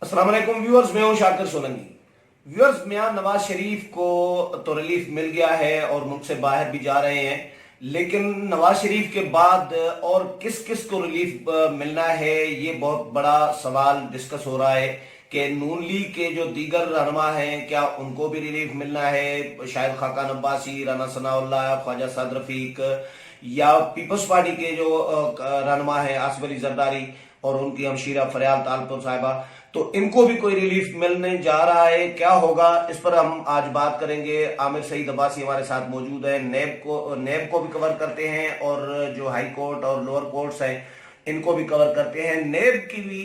अस्सलाम वालेकुम व्यूअर्स, मैं हूं शाकिर सोलंकी। व्यूअर्स, मियां नवाज शरीफ को तो रिलीफ मिल गया है और मुल्क से बाहर भी जा रहे हैं, लेकिन नवाज शरीफ के बाद और किस किस को रिलीफ मिलना है, ये बहुत बड़ा सवाल डिस्कस हो रहा है कि नून लीग के जो दीगर रहनुमा हैं क्या उनको भी रिलीफ मिलना है। शायद खाकान अब्बासी, राना सनाउल्लाह, ख्वाजा साद रफीक, या पीपल्स पार्टी के जो रहनुमा है आसिफ अली जरदारी और उनकी हमशीरा फरियाल तालपुर साहिबा, तो इनको भी कोई रिलीफ मिलने जा रहा है। क्या होगा, इस पर हम आज बात करेंगे। आमिर सईद अब्बासी हमारे साथ मौजूद है। नेब को भी कवर करते हैं और जो हाई कोर्ट और लोअर कोर्ट्स हैं इनको भी कवर करते हैं। नेब की भी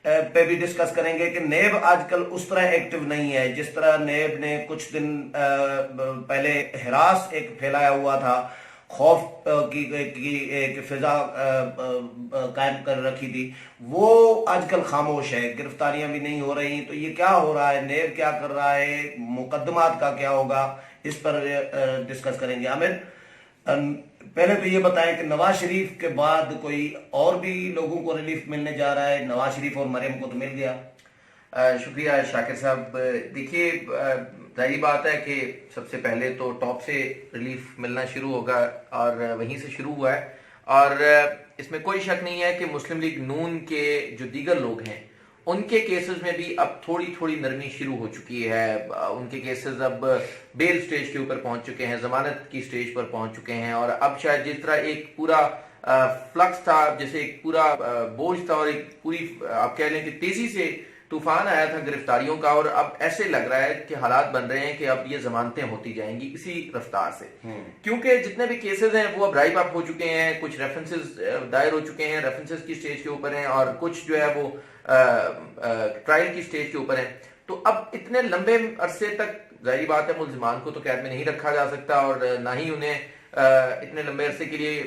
पे भी डिस्कस करेंगे कि नेब आजकल उस तरह एक्टिव नहीं है जिस तरह नेब ने कुछ दिन पहले हिरास एक फैलाया हुआ था, खौफ की फिजा कायम कर रखी थी, वो आजकल खामोश है। गिरफ्तारियां भी नहीं हो रही, तो ये क्या हो रहा है, नेब क्या कर रहा है, मुकदमात का क्या होगा, इस पर डिस्कस करेंगे। आमिर, पहले तो ये बताएं कि नवाज शरीफ के बाद कोई और भी लोगों को रिलीफ मिलने जा रहा है? नवाज शरीफ और मरियम को तो मिल गया। शुक्रिया शाकिर साहब। देखिए, जाहिर बात है कि सबसे पहले तो टॉप से रिलीफ मिलना शुरू होगा और वहीं से शुरू हुआ है, और इसमें कोई शक नहीं है कि मुस्लिम लीग नून के जो दीगर लोग हैं उनके केसेस में भी अब थोड़ी थोड़ी नरमी शुरू हो चुकी है। उनके केसेस अब बेल स्टेज के ऊपर पहुंच चुके हैं, जमानत की स्टेज पर पहुंच चुके हैं, और अब शायद जिस तरह एक पूरा फ्लक्स था, जैसे एक पूरा बोझ था और एक पूरी आप कह लें कि तेजी से तूफान आया था गिरफ्तारियों का, और अब ऐसे लग रहा है कि हालात बन रहे हैं कि अब ये जमानतें होती जाएंगी इसी रफ्तार से, क्योंकि जितने भी केसेस हैं वो अब राइप अप हो चुके हैं। कुछ रेफरेंसेस दायर हो चुके हैं, रेफरेंसेस की स्टेज के ऊपर हैं, और कुछ जो है वो ट्रायल की स्टेज के ऊपर है। तो अब इतने लंबे अरसे तक जाहिर बात है मुल्जिमान को तो कैद में नहीं रखा जा सकता और ना ही उन्हें इतने लंबे अरसे के लिए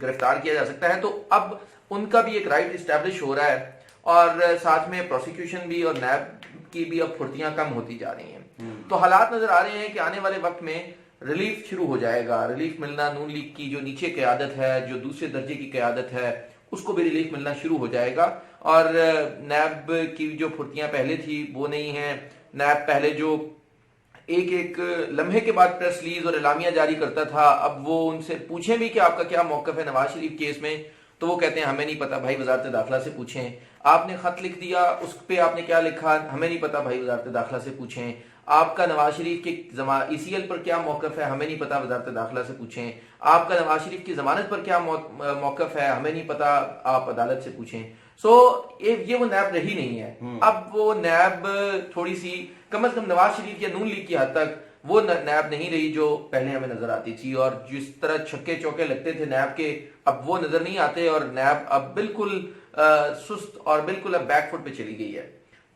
गिरफ्तार किया जा सकता है। तो अब उनका भी एक राइट इस्टेब्लिश हो रहा है, और साथ में प्रोसिक्यूशन भी और नैब की भी अब फुर्तियां कम होती जा रही हैं। तो हालात नजर आ रहे हैं कि आने वाले वक्त में रिलीफ शुरू हो जाएगा। रिलीफ मिलना, नून लीग की जो नीचे क़यादत है, जो दूसरे दर्जे की क़यादत है, उसको भी रिलीफ मिलना शुरू हो जाएगा। और नैब की जो फुर्तियां पहले थी वो नहीं है। नैब पहले जो एक एक लम्हे के बाद प्रेस रिलीज और एलामिया जारी करता था, अब वो उनसे पूछें भी कि आपका क्या मौकफ है नवाज शरीफ केस में, तो वो कहते हैं हमें नहीं पता भाई, वजारत दाखिला से पूछें। आपने खत लिख दिया, उस पे आपने क्या लिखा, हमें नहीं पता भाई, वजारत दाखिला से पूछें। आपका नवाज शरीफ के ECL पर क्या मौकफ है, हमें नहीं पता, वजारत दाखिला से पूछें। आपका नवाज शरीफ की जमानत पर क्या मौकफ है, हमें नहीं पता, आप अदालत से पूछें। ये वो नैब रही नहीं है। अब वो नैब थोड़ी सी कम से कम नवाज शरीफ या नून लीग की हद तक वो नैब नहीं रही जो पहले हमें नजर आती थी, और जिस तरह छक्के चौके लगते थे नैब के, अब वो नजर नहीं आते, और नैब अब बिल्कुल सुस्त और बिल्कुल अब बैकफुट पे चली गई है।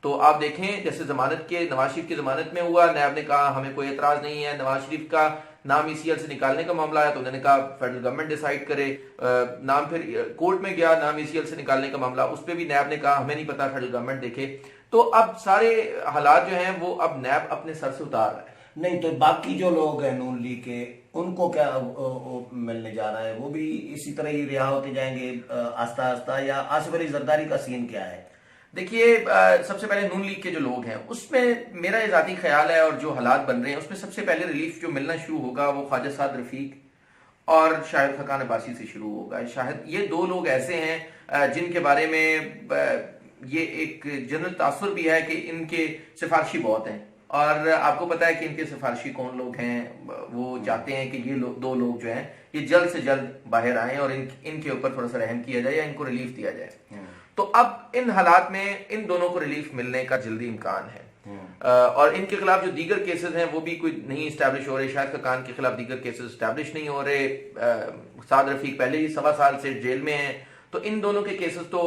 तो आप देखें, जैसे जमानत के नवाज शरीफ की जमानत में हुआ, नैब ने कहा हमें कोई एतराज नहीं है। नवाज शरीफ का नाम ECL से निकालने का मामला आया तो उन्होंने कहा फेडरल गवर्नमेंट डिसाइड करे। नाम फिर कोर्ट में गया, नाम ECL से निकालने का मामला, उस पर भी नैब ने कहा हमें नहीं पता, फेडरल गवर्नमेंट देखे। तो अब सारे हालात जो हैं वो अब नैब अपने सर से उतार रहा है। नहीं तो बाकी जो लोग हैं नून लीग के, उनको क्या मिलने जा रहा है? वो भी इसी तरह ही रिहा होते जाएंगे आस्ता आस्ता, या आसिफ अली जरदारी का सीन क्या है? देखिए, सबसे पहले नून लीग के जो लोग हैं उसमें मेरा ये जाती ख्याल है, और जो हालात बन रहे हैं उसमें सबसे पहले रिलीफ जो मिलना शुरू होगा वो ख्वाजा साद रफीक और शायद खाकान अब्बासी से शुरू होगा। शायद ये दो लोग ऐसे हैं जिनके बारे में ये एक जनरल तासुर भी है कि इनके सिफारशी बहुत हैं, और आपको पता है कि इनके सिफारशी कौन लोग हैं। वो चाहते हैं कि ये दो लोग जो हैं ये जल्द से जल्द बाहर आएं और इनके ऊपर थोड़ा सा रहम किया जाए या इनको रिलीफ दिया जाए। तो अब इन हालात में इन दोनों को रिलीफ मिलने का जल्दी इम्कान है, और इनके खिलाफ जो दीगर केसेस हैं वो भी कोई नहीं स्टैब्लिश हो रहे। शायद खाकान के खिलाफ दीगर केसेस स्टैब्लिश नहीं हो रहे। साद रफीक पहले ही 1.25 साल से जेल में हैं, तो इन दोनों के केसेस तो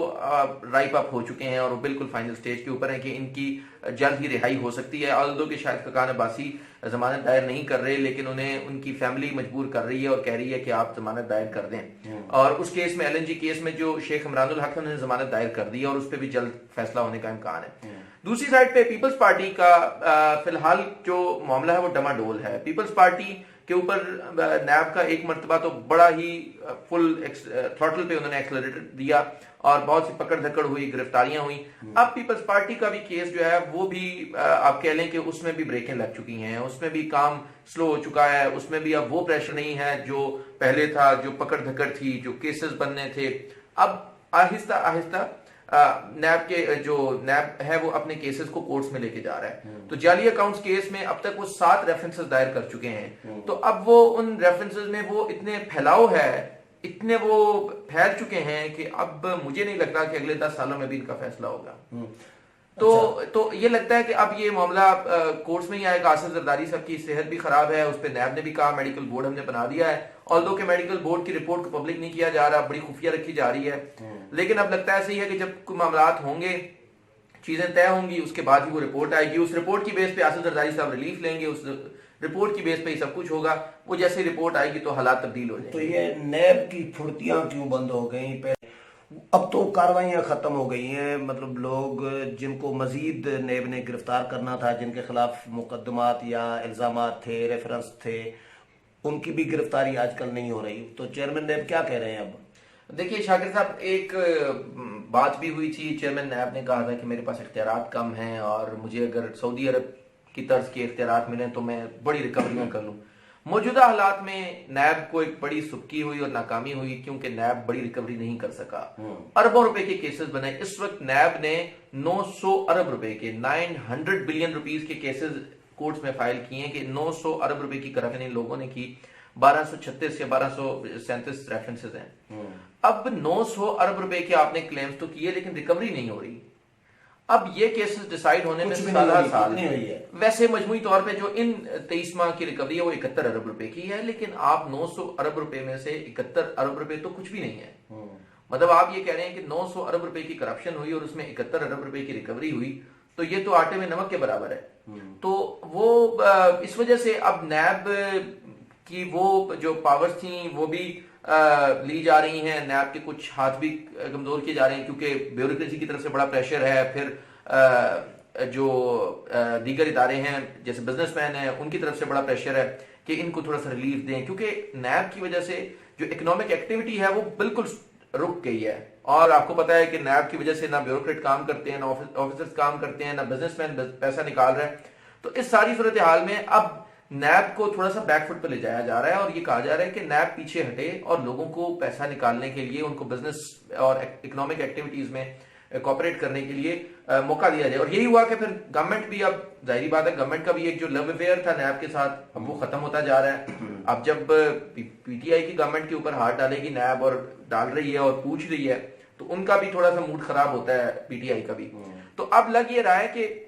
राइप अप हो चुके हैं और वो बिल्कुल फाइनल स्टेज के ऊपर हैं कि इनकी जल्द ही रिहाई हो सकती है। ऑल्दो कि शायद खाकान अब्बासी जमानत दायर नहीं कर रहे, लेकिन उन्हें उनकी फैमिली मजबूर कर रही है और कह रही है कि आप जमानत दायर कर दें। और उस केस में LNG केस में जो शेख इमरानुल हक ने जमानत दायर कर दी है, और उस पर भी जल्द फैसला होने का इम्कान है। दूसरी साइड पे पीपल्स पार्टी का फिलहाल जो मामला है वो डमाडोल है। पीपल्स पार्टी के ऊपर नैब का एक मरतबा तो बड़ा ही फुल थ्रॉटल पे उन्होंने एक्सेलरेटर दिया और बहुत सी पकड़ धकड़ हुई, गिरफ्तारियां हुई। अब पीपल्स पार्टी का भी केस जो है वो भी आप कह लें कि उसमें भी ब्रेकें लग चुकी हैं, उसमें भी काम स्लो हो चुका है, उसमें भी अब वो प्रेशर नहीं है जो पहले था, जो पकड़ धकड़ थी, जो केसेस बनने थे। अब आहिस्ता आहिस्ता नैब के जो नैब है वो अपने केसेस को कोर्ट्स में लेके जा रहा है। तो जाली अकाउंट्स केस में अब तक वो 7 रेफरेंसेस दायर कर चुके हैं। तो अब वो उन रेफरेंसेस में वो इतने फैलाव है, इतने वो फैल चुके हैं कि अब मुझे नहीं लगता कि अगले 10 सालों में भी इनका फैसला होगा। तो ये लगता है कि अब ये मामला कोर्ट्स में ही आएगा। आसिफ जरदारी साहब की सेहत भी खराब है, उस पर नैब ने भी कहा, मेडिकल बोर्ड हमने बना दिया है, ऑल्दो के मेडिकल बोर्ड की रिपोर्ट को पब्लिक नहीं किया जा रहा, बड़ी खुफिया रखी जा रही है। लेकिन अब लगता है सही है कि जब कोई मामलात होंगे, चीजें तय होंगी, उसके बाद ही वो रिपोर्ट आएगी। उस रिपोर्ट की बेस पे आसिफ जरदारी साहब रिलीफ लेंगे, उस रिपोर्ट की बेस पे ही सब कुछ होगा। वो जैसे रिपोर्ट आएगी तो हालात तब्दील हो जाएंगे। तो ये नैब की फुर्तियां क्यों बंद हो गई? अब तो कार्रवाइयां खत्म हो गई हैं, मतलब लोग जिनको मजीद नैब ने गिरफ्तार करना था, जिनके खिलाफ मुकदमात या इल्जामात थे, रेफरेंस थे, उनकी भी गिरफ्तारी आजकल नहीं हो रही। तो चेयरमैन नैब क्या कह रहे हैं अब? देखिए शाकिर साहब, एक बात भी हुई थी, चेयरमैन नैब ने कहा था कि मेरे पास इख्तियारात कम हैं और मुझे अगर सऊदी अरब की तर्ज के इख्तियारात मिलें तो मैं बड़ी रिकवरियां कर लूं। मौजूदा हालात में नैब को एक बड़ी सुक्की हुई और नाकामी हुई, क्योंकि नैब बड़ी रिकवरी नहीं कर सका। अरबों रुपए के केसेस बने। इस वक्त नैब ने 900 अरब रुपए के 900 बिलियन रुपीस के केसेस कोर्ट्स में फाइल किए हैं कि 900 अरब रुपए की करप्शन इन लोगों ने की। 1236 या 1237 रेफरेंसेस हैं। अब 900 अरब रुपए के आपने क्लेम्स तो किए, लेकिन रिकवरी नहीं हो रही। अब ये केसेस डिसाइड होने में साल नहीं हुई है। वैसे मजमूई तौर पे जो इन 23 माह की रिकवरी है वो 71 अरब रुपए की है, लेकिन आप 900 अरब रुपए में से 71 अरब रुपए तो कुछ भी नहीं है। मतलब आप ये कह रहे हैं कि 900 अरब रुपए की करप्शन हुई और उसमें 71 अरब रुपए की रिकवरी हुई, तो ये तो आटे में नमक के बराबर है। तो वो इस वजह से अब नैब की वो जो पावर्स थी वो भी ली जा रही हैं। नैब के कुछ हाथ भी कमजोर किए जा रहे हैं, क्योंकि ब्यूरोक्रेसी की तरफ से बड़ा प्रेशर है। फिर जो दीगर इदारे हैं जैसे बिजनेसमैन हैं, उनकी तरफ से बड़ा प्रेशर है कि इनको थोड़ा सा रिलीफ दें, क्योंकि नैब की वजह से जो इकोनॉमिक एक्टिविटी है वो बिल्कुल रुक गई है। और आपको पता है कि नैब की वजह से ना ब्यूरोक्रेट काम करते हैं, ना ऑफिसर्स काम करते हैं, ना बिजनेसमैन पैसा निकाल रहे हैं। तो इस सारी सूरत हाल में अब नैब को थोड़ा सा बैकफुट पर ले जाया जा रहा है और ये कहा जा रहा है कि नैब पीछे हटे और लोगों को पैसा निकालने के लिए, उनको बिजनेस और इकोनॉमिक एक्टिविटीज में कोऑपरेट करने के लिए मौका दिया जाए। और यही हुआ कि फिर गवर्नमेंट भी, अब जाहिर बात है गवर्नमेंट का भी एक जो लव अफेयर था नैब के साथ, अब वो खत्म होता जा रहा है। अब जब पीटीआई की गवर्नमेंट के ऊपर हाथ डालेगी नैब और डाल रही है और पूछ रही है, तो उनका भी थोड़ा सा मूड खराब होता है, पीटीआई का भी। तो अब लग ये रहा है कि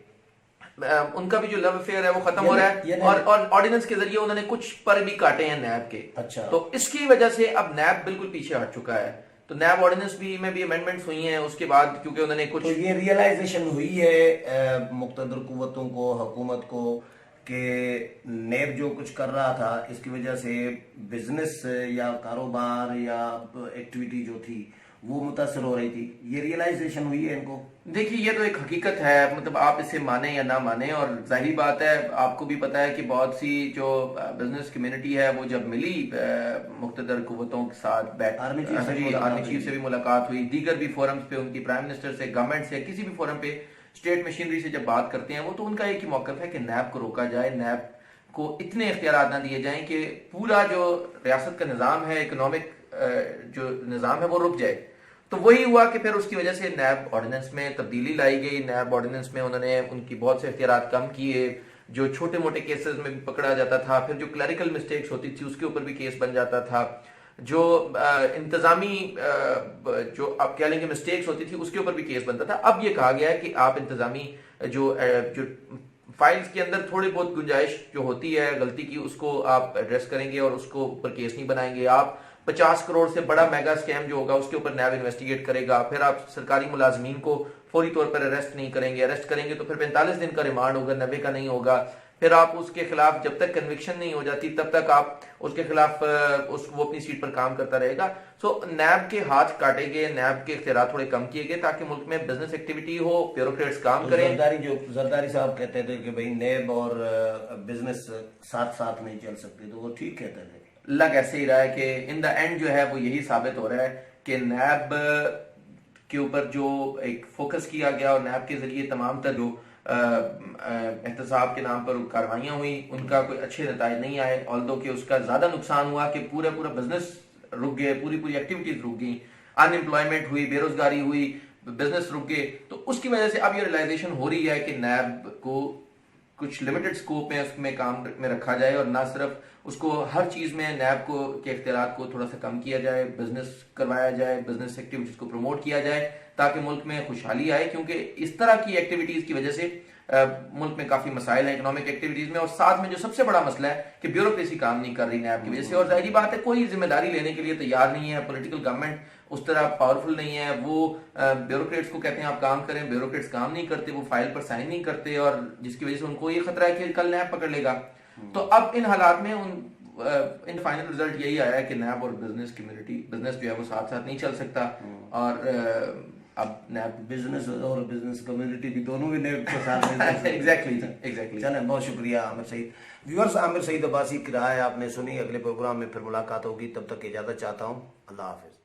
उनका भी जो लव अफेयर है वो खत्म हो रहा है और ऑर्डिनेंस के जरिए उन्होंने कुछ पर भी काटे हैं नैब के। अच्छा। तो इसकी वजह से अब नैब बिल्कुल पीछे हट चुका है। तो नैब ऑर्डिनेंस में भी अमेंडमेंट्स हुई हैं उसके बाद, क्योंकि उन्होंने कुछ, तो ये रियलाइजेशन हुई है मुक़्तदर कुव्वतों को, हुकूमत को, कि नैब जो कुछ कर रहा था इसकी वजह से बिजनेस या कारोबार या एक्टिविटी जो थी वो मुतासर हो रही थी। ये रियलाइजेशन हुई है इनको? देखिए ये तो एक हकीकत है, मतलब आप इसे माने या ना माने, और जाहिर बात है आपको भी पता है कि बहुत सी जो बिजनेस कम्युनिटी है वो जब मिली मुक़्तदर कुव्वतों के साथ बैठ, आर्मी चीफ से भी मुलाकात हुई, दीगर भी फोरम्स पे उनकी प्राइम मिनिस्टर से, गवर्नमेंट से, किसी भी फोरम पे स्टेट मशीनरी से जब बात करते हैं वो, तो उनका एक ही मौक़िफ़ है कि नैब को रोका जाए, नैब को इतने इख्तियारात ना दिए जाएं कि पूरा जो रियासत का निज़ाम है, इकोनॉमिक जो निज़ाम है वो रुक जाए। तो वही हुआ कि फिर उसकी वजह से नैब ऑर्डिनेंस में तब्दीली लाई गई। नैब ऑर्डिनेंस में उन्होंने उनकी बहुत से इख्तियारात कम किए, जो छोटे मोटे केसेस में भी पकड़ा जाता था, फिर जो क्लरिकल मिस्टेक्स होती थी उसके ऊपर भी केस बन जाता था, जो इंतजामी जो आप कह लेंगे मिस्टेक्स होती थी उसके ऊपर भी केस बनता था। अब ये कहा गया है कि आप इंतजामी जो फाइल्स के अंदर थोड़ी बहुत गुंजाइश जो होती है गलती की, उसको आप एड्रेस करेंगे और उसको ऊपर केस नहीं बनाएंगे। आप 50 करोड़ से बड़ा मेगा स्कैम जो होगा उसके ऊपर नैब इन्वेस्टिगेट करेगा। फिर आप सरकारी मुलाजमीन को फौरी तौर पर अरेस्ट नहीं करेंगे, अरेस्ट करेंगे तो फिर 45 दिन का रिमांड होगा, 90 का नहीं होगा। پھر آپ اس کے خلاف جب تک کنوکشن نہیں ہو جاتی تب تک آپ اس کے خلاف وہ اپنی سیٹ پر کام کرتا رہے گا. سو نیب کے ہاتھ کاٹے گئے, نیب کے اختیارات تھوڑے کم کیے گئے تاکہ ملک میں بزنس ایکٹیویٹی ہو, بیوروکریٹس کام کریں. زرداری صاحب کہتے تھے کہ بھئی نیب اور بزنس ساتھ ساتھ نہیں چل سکتے, تو وہ ٹھیک کہتے تھے. لگ ایسے ہی رہا ہے کہ ان دا اینڈ جو ہے وہ یہی ثابت ہو رہا ہے کہ نیب کے اوپر جو ایک فوکس کیا گیا اور نیب کے ذریعے تمام تر جو احتساب کے نام پر کاروائیاں ہوئی ان کا کوئی اچھے نتائج نہیں آئے, آلدو کہ اس کا زیادہ نقصان ہوا کہ پورا بزنس رک گئے, پوری ایکٹیویٹیز رک گئیں, ان امپلائمنٹ ہوئی, بے روزگاری ہوئی, بزنس رک گئے. تو اس کی وجہ سے اب یہ ریلائزیشن ہو رہی ہے کہ نیب کو کچھ لمیٹڈ سکوپ میں اس میں کام میں رکھا جائے اور نہ صرف اس کو ہر چیز میں نیب کو کے اختیارات کو تھوڑا سا کم کیا جائے, بزنس کروایا جائے, بزنس ایکٹیویٹیز کو پروموٹ کیا جائے تاکہ ملک میں خوشحالی آئے, کیونکہ اس طرح کی ایکٹیویٹیز کی وجہ سے ملک میں کافی مسائل ہیں اکنامک ایکٹیویٹیز میں. اور ساتھ میں جو سب سے بڑا مسئلہ ہے کہ بیوروکریسی کام نہیں کر رہی نیب کی وجہ سے, اور ظاہری بات ہے کوئی ذمہ داری لینے کے لیے تیار نہیں ہے. پولیٹیکل گورنمنٹ اس طرح پاورفل نہیں ہے, وہ بیوروکریٹس کو کہتے ہیں آپ کام کریں, بیوروکریٹس کام نہیں کرتے, وہ فائل پر سائن نہیں کرتے, اور جس کی وجہ سے ان کو یہ خطرہ ہے کہ کل نیب پکڑ لے گا. تو اب ان حالات میں ان فائنل رزلٹ یہی آیا ہے کہ نیب اور بزنس کمیونٹی, بزنس جو ہے وہ ساتھ ساتھ نہیں چل سکتا, اور اب نیب بزنس اور بزنس کمیونٹی بھی دونوں بھی نیب کے ساتھ ایگزیکٹلی. چلیں, بہت شکریہ عامر سعید. ویورز, عامر سعید عباسی کی رائے آپ نے سنی. اگلے پروگرام میں پھر ملاقات ہوگی, تب تک اجازت چاہتا ہوں. اللہ حافظ.